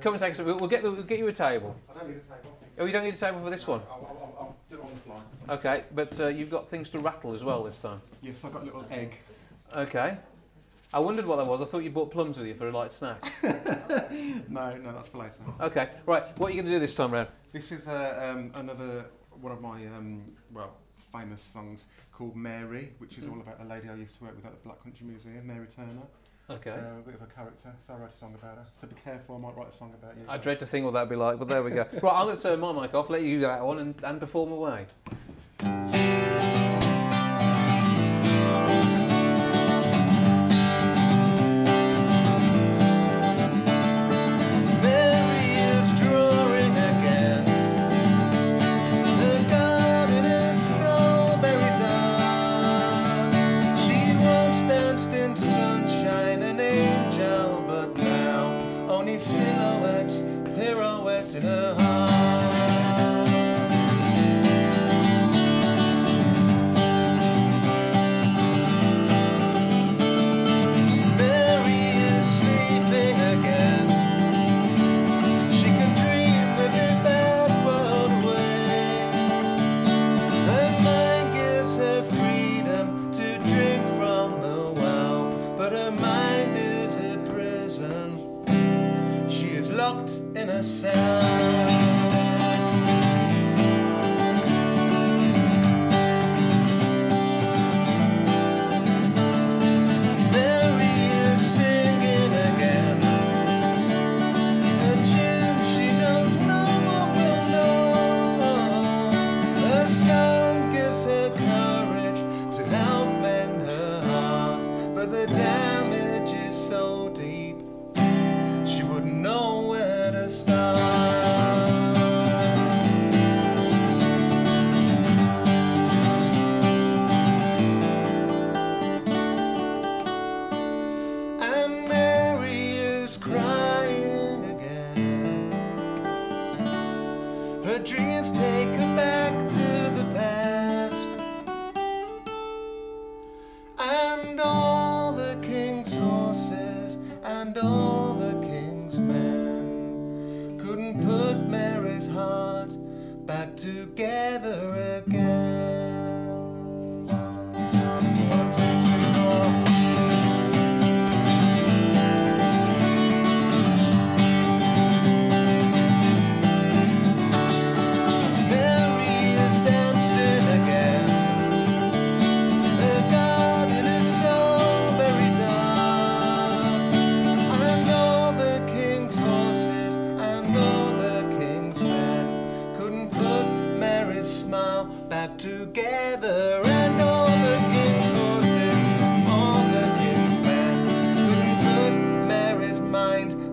[SPEAKER 2] come and take us. We'll get you a table.
[SPEAKER 6] I don't need a table.
[SPEAKER 2] Oh, you don't need a table for this one?
[SPEAKER 6] I'll do it on the fly.
[SPEAKER 2] Okay, but you've got things to rattle as well this time.
[SPEAKER 6] Yes, I've got a little egg.
[SPEAKER 2] Okay. I wondered what that was. I thought you brought plums with you for a light snack.
[SPEAKER 6] No, that's for later.
[SPEAKER 2] Okay, right. What are you going to do this time round?
[SPEAKER 6] This is another one of my famous songs called Mary, which is all about a lady I used to work with at the Black Country Museum, Mary Turner.
[SPEAKER 2] Okay.
[SPEAKER 6] A bit of a character, so I wrote a song about her. So be careful, I might write a song about you.
[SPEAKER 2] I dread to think what that'd be like, but there we go. Right, I'm going to turn my mic off, let you do that one, and perform away.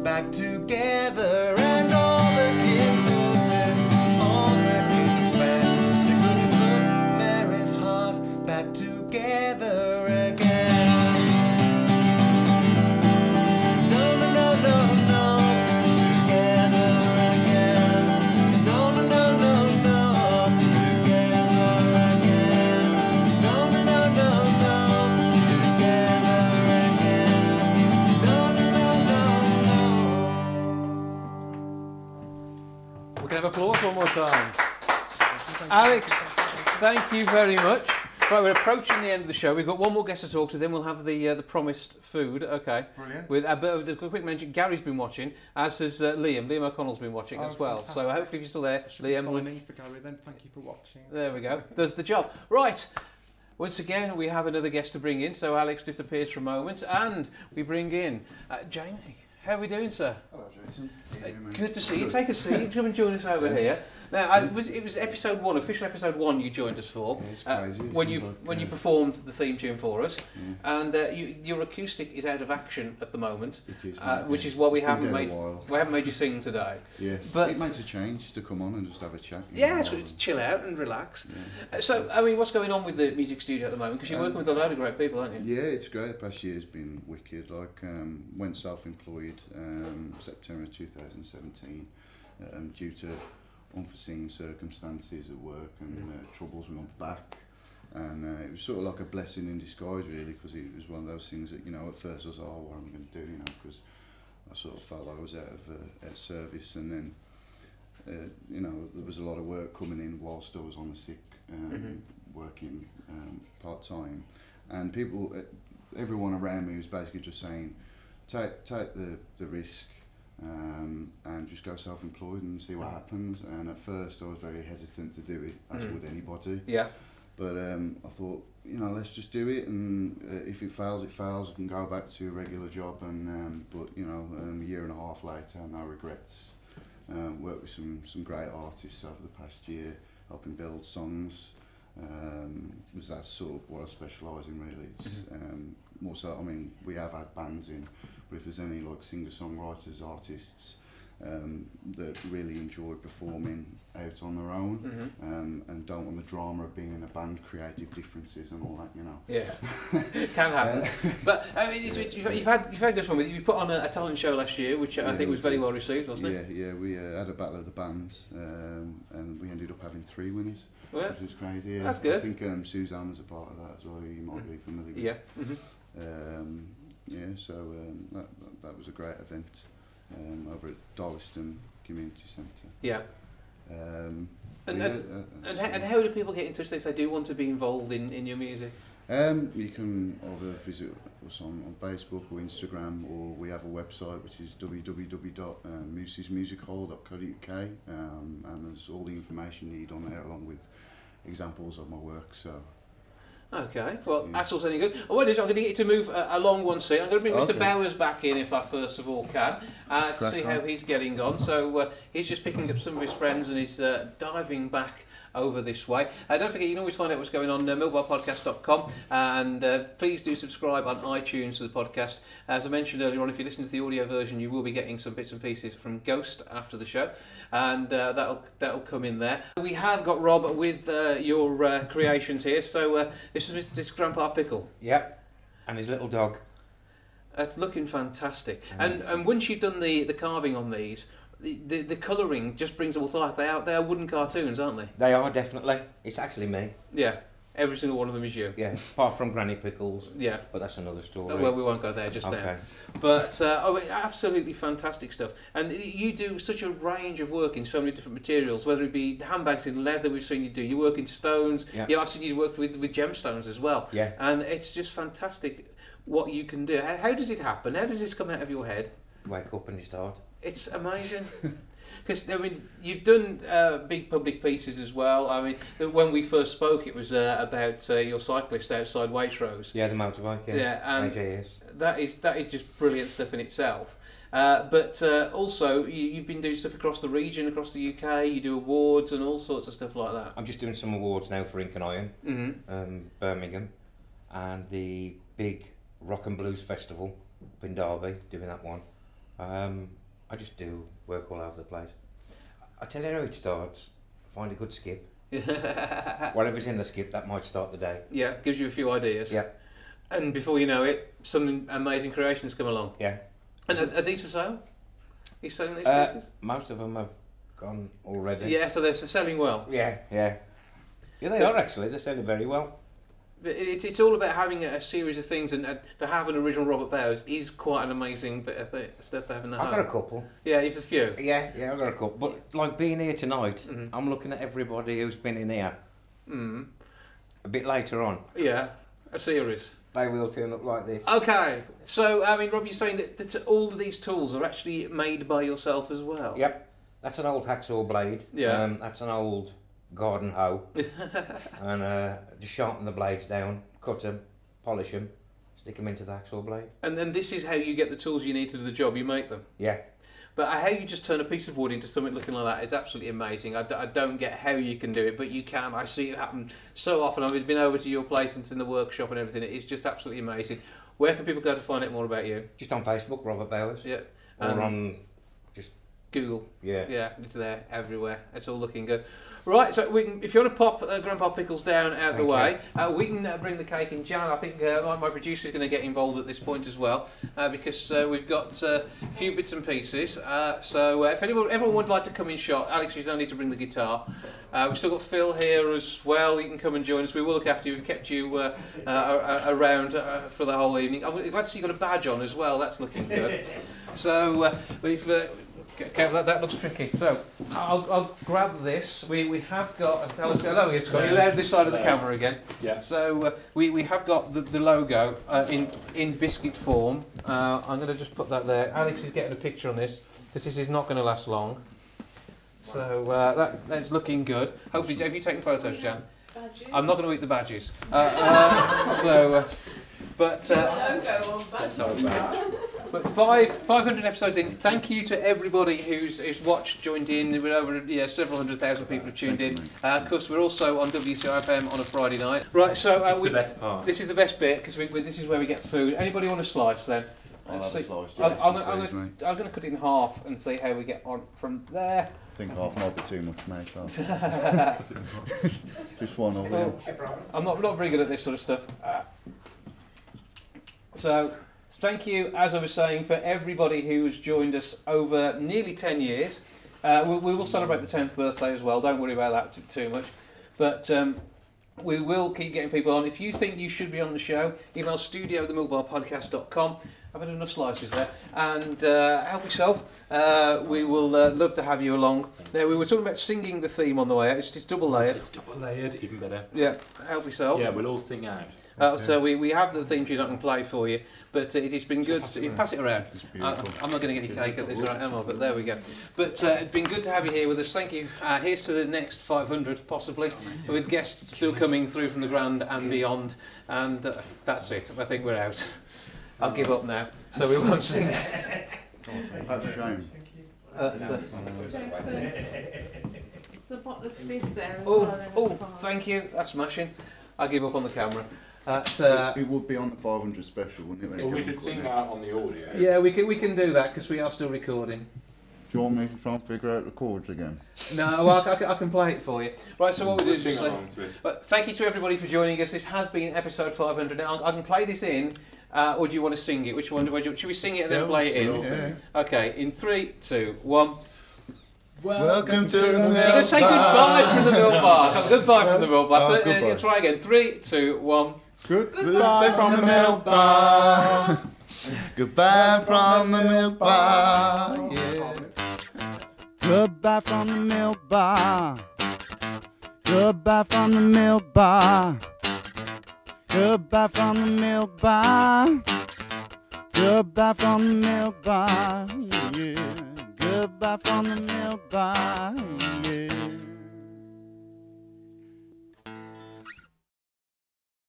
[SPEAKER 8] back together, and all the king's horses, all the king's men, they couldn't put Mary's heart back together again. No, no, no, no, no, together again. No, no, no, no, no, together again. No, no, no, no, no, together again. No, no, no, no, no.
[SPEAKER 2] We can have applause one more time. Alex, thank you very much. Right, we're approaching the end of the show. We've got one more guest to talk to, then we'll have the promised food. Okay.
[SPEAKER 6] Brilliant.
[SPEAKER 2] With a quick mention, Gary's been watching, as has Liam. Liam O'Connell's been watching as well.
[SPEAKER 6] Fantastic.
[SPEAKER 2] So hopefully if you're still there, Liam.
[SPEAKER 6] Signing for Gary then. Thank you for watching.
[SPEAKER 2] There we go. Does the job. Right. Once again, we have another guest to bring in. So Alex disappears for a moment, and we bring in Jamie. How are we doing, sir?
[SPEAKER 3] Hello, Jason.
[SPEAKER 2] Good to see you. Take a seat. Come and join us over here. Now, it was episode 1, official episode 1 you joined us for,
[SPEAKER 3] Yeah, it's crazy. It
[SPEAKER 2] when
[SPEAKER 3] seems
[SPEAKER 2] you
[SPEAKER 3] like,
[SPEAKER 2] when you
[SPEAKER 3] yeah.
[SPEAKER 2] performed the theme tune for us,
[SPEAKER 3] Yeah.
[SPEAKER 2] and your acoustic is out of action at the moment,
[SPEAKER 3] It is,
[SPEAKER 2] which
[SPEAKER 3] yeah.
[SPEAKER 2] is why we
[SPEAKER 3] It's been
[SPEAKER 2] haven't
[SPEAKER 3] dead a
[SPEAKER 2] made
[SPEAKER 3] while.
[SPEAKER 2] you sing today.
[SPEAKER 3] Yes,
[SPEAKER 2] But-
[SPEAKER 3] it makes a change to come on and just have a chat. you
[SPEAKER 2] Yeah,
[SPEAKER 3] know,
[SPEAKER 2] it's good to chill out and relax. So, I mean, what's going on with the music studio at the moment? Because you're working with a load of great people, aren't you?
[SPEAKER 3] Yeah, it's great. The past year's been wicked. Like, went self-employed September 2017 due to unforeseen circumstances at work and troubles with my back. And it was sort of like a blessing in disguise, really, because it was one of those things that, you know, at first I was like, oh, what am I going to do, you know, because I sort of felt like I was out of service. And then, you know, there was a lot of work coming in whilst I was on the sick, working part-time. And people, everyone around me was basically just saying, take the risk, and just go self-employed and see what happens. And at first I was very hesitant to do it, as would anybody.
[SPEAKER 2] Yeah.
[SPEAKER 3] But I thought, you know, let's just do it, and if it fails, it fails. I can go back to a regular job. And but you know, a year and a half later, no regrets. Worked with some great artists over the past year, helping build songs. Was that sort of what I specialise in, really. It's, more so, I mean, we have had bands in, but if there's any like singer-songwriters, artists that really enjoy performing out on their own, and don't want the drama of being in a band, creative differences and all that, you know.
[SPEAKER 2] Yeah, can happen. But I mean, you've had good fun with it. You put on a talent show last year, which I think was very well received, wasn't it?
[SPEAKER 3] Yeah, we had a battle of the bands, and we ended up having 3 winners,
[SPEAKER 2] Well,
[SPEAKER 3] which was crazy. Yeah.
[SPEAKER 2] that's good.
[SPEAKER 3] I think Suzanne was a part of that as well. You might be familiar with.
[SPEAKER 2] Yeah.
[SPEAKER 3] So that was a great event over at Darlaston Community Centre.
[SPEAKER 2] Yeah.
[SPEAKER 3] And
[SPEAKER 2] how do people get in touch if they do want to be involved in your music?
[SPEAKER 3] You can either visit us on Facebook or Instagram, or we have a website which is www.musesmusichall.co.uk, and there's all the information you need on there, along with examples of my work. So.
[SPEAKER 2] Okay, well, that's also any good. What I'm going to get you to move along one seat. I'm going to bring Mr. Bowers back in, if I first of all can, to see how he's getting on. So he's just picking up some of his friends and he's diving back over this way. Don't forget, you can always find out what's going on milkbarpodcast.com, and please do subscribe on iTunes to the podcast. As I mentioned earlier on, if you listen to the audio version, you will be getting some bits and pieces from Ghost after the show, and that'll come in there. We have got Rob with your creations here. So this is this Grandpa Pickle.
[SPEAKER 4] Yep, and his little dog.
[SPEAKER 2] That's looking fantastic. And once you've done the carving on these, the colouring just brings them all to life. They are wooden cartoons, aren't they?
[SPEAKER 4] They are, definitely. It's actually me.
[SPEAKER 2] Yeah, every single one of them is you.
[SPEAKER 4] Yeah, apart from Granny Pickles.
[SPEAKER 2] Yeah.
[SPEAKER 4] But that's another story.
[SPEAKER 2] Well, we won't go there just now. But absolutely fantastic stuff. And you do such a range of work in so many different materials, whether it be handbags in leather, we've seen you do. You work in stones.
[SPEAKER 4] Yeah.
[SPEAKER 2] I've seen you work with gemstones as well.
[SPEAKER 4] Yeah.
[SPEAKER 2] And it's just fantastic what you can do. How does it happen? How does this come out of your head?
[SPEAKER 4] Wake up and you start.
[SPEAKER 2] It's amazing. Because, I mean, you've done big public pieces as well. I mean, when we first spoke, it was about your cyclist outside Waitrose.
[SPEAKER 4] Yeah, the motorbike,
[SPEAKER 2] Yeah, and
[SPEAKER 4] AJS.
[SPEAKER 2] that is just brilliant stuff in itself. But also, you've been doing stuff across the region, across the UK. You do awards and all sorts of stuff like that.
[SPEAKER 4] I'm just doing some awards now for Ink and Iron, Birmingham, and the big Rock and Blues Festival up in Derby, doing that one. I just do work all over the place. I tell you how it starts. Find a good skip. Whatever's in the skip, that might start the day.
[SPEAKER 2] Yeah, gives you a few ideas.
[SPEAKER 4] Yeah.
[SPEAKER 2] And before you know it, some amazing creations come along.
[SPEAKER 4] Yeah.
[SPEAKER 2] And are these for sale? Are you selling these pieces?
[SPEAKER 4] Most of them have gone already.
[SPEAKER 2] Yeah, so they're selling well.
[SPEAKER 4] Yeah, yeah. Yeah, they are actually. They're selling very well.
[SPEAKER 2] But it's all about having a series of things, and to have an original Robert Bowers is quite an amazing bit of stuff to have in the home.
[SPEAKER 4] I've got a couple.
[SPEAKER 2] Yeah, you've a few.
[SPEAKER 4] Yeah, I've got a couple. But like being here tonight, I'm looking at everybody who's been in here. A bit later on.
[SPEAKER 2] Yeah, a series.
[SPEAKER 4] They will turn up like this.
[SPEAKER 2] Okay, so I mean, Rob, you're saying that all of these tools are actually made by yourself as well?
[SPEAKER 4] Yep, that's an old hacksaw blade.
[SPEAKER 2] Yeah.
[SPEAKER 4] That's an old garden hoe. And just sharpen the blades down, cut them, polish them, stick them into the hacksaw blade.
[SPEAKER 2] And this is how you get the tools you need to do the job. You make them.
[SPEAKER 4] Yeah.
[SPEAKER 2] But how you just turn a piece of wood into something looking like that is absolutely amazing. I don't get how you can do it, but you can. I see it happen so often. I've been over to your place and it's in the workshop and everything. It's just absolutely amazing. Where can people go to find out more about you?
[SPEAKER 4] Just on Facebook, Robert Bowers.
[SPEAKER 2] Yeah.
[SPEAKER 4] Or on just
[SPEAKER 2] Google.
[SPEAKER 4] Yeah.
[SPEAKER 2] Yeah, it's there everywhere. It's all looking good. Right, so we can, if you want to pop Grandpa Pickles down out the way, we can bring the cake in. Jan, I think my producer is going to get involved at this point as well, because we've got a few bits and pieces. So if everyone would like to come in shot, Alex, you don't need to bring the guitar. We've still got Phil here as well. You can come and join us. We will look after you. We've kept you around for the whole evening. I'm glad to see you've got a badge on as well. That's looking good. So we've... Okay, that looks tricky. So I'll grab this. We have got. Hello, it's got. You're out this side of the camera again.
[SPEAKER 9] Yeah.
[SPEAKER 2] So we have got the logo in biscuit form. I'm going to just put that there. Alex is getting a picture on this. This is not going to last long. So that's looking good. Hopefully, have you taken photos, Jan?
[SPEAKER 11] Badges.
[SPEAKER 2] I'm not going to eat the badges. But 500 episodes in. Thank you to everybody who's watched, joined in. We're over several 100,000 people have tuned in. Of course, we're also on WCRFM on a Friday night. Right, so
[SPEAKER 9] the best part.
[SPEAKER 2] This is the best bit because this is where we get food. Anybody want a slice then?
[SPEAKER 3] I'll have a slice.
[SPEAKER 2] I'm going to cut it in half and see how we get on from there.
[SPEAKER 3] I think half might be too much, mate. So. Just one over.
[SPEAKER 2] Well, I'm not very good at this sort of stuff. So. Thank you, as I was saying, for everybody who's joined us over nearly 10 years. We will celebrate the 10th birthday as well. Don't worry about that too much. But we will keep getting people on. If you think you should be on the show, email studio@themilkbarpodcast.com. I've had enough slices there. And help yourself. We will love to have you along. Now, we were talking about singing the theme on the way out. It's double layered.
[SPEAKER 9] It's double layered, even better.
[SPEAKER 2] Yeah, help yourself.
[SPEAKER 9] Yeah, we'll all sing out.
[SPEAKER 2] So we have the theme tune I can play for you, but it has been good. Pass it around. I'm not going to get your cake at this right now, but there we go. But it's been good to have you here with us. Thank you. Here's to the next 500, possibly, with guests still coming through from the Grand and beyond. And that's it. I think we're out. I'll give up now, so we won't sing.
[SPEAKER 3] That's a shame.
[SPEAKER 11] There's a bottle of fizz there as
[SPEAKER 2] well. Thank you. That's smashing. I'll give up on the camera.
[SPEAKER 3] It would be on the 500 special, wouldn't it?
[SPEAKER 9] Well, we should sing that on the audio.
[SPEAKER 2] Yeah, we can do that because we are still recording.
[SPEAKER 3] Do you want me to try and figure out the chords again?
[SPEAKER 2] No, well, I can play it for you. Right, so what we do is just thank you to everybody for joining us. This has been episode 500. Now, I can play this in, or do you want to sing it? Which one? Should we sing it and then play it in?
[SPEAKER 3] Yeah.
[SPEAKER 2] Okay, in 3, 2, 1.
[SPEAKER 3] Welcome to the Milk Bar.
[SPEAKER 2] You're going to say goodbye from the Milk Bar. Goodbye from the Milk Bar.
[SPEAKER 3] Goodbye.
[SPEAKER 2] Try again. 3, 2, 1.
[SPEAKER 3] Goodbye from the Milk Bar. Goodbye from the Milk Bar. Yeah.
[SPEAKER 1] Goodbye from the Milk Bar. Goodbye from the Milk Bar. Goodbye from the Milk Bar. Goodbye from the Milk Bar. Yeah. Goodbye from the Milk Bar. Yeah.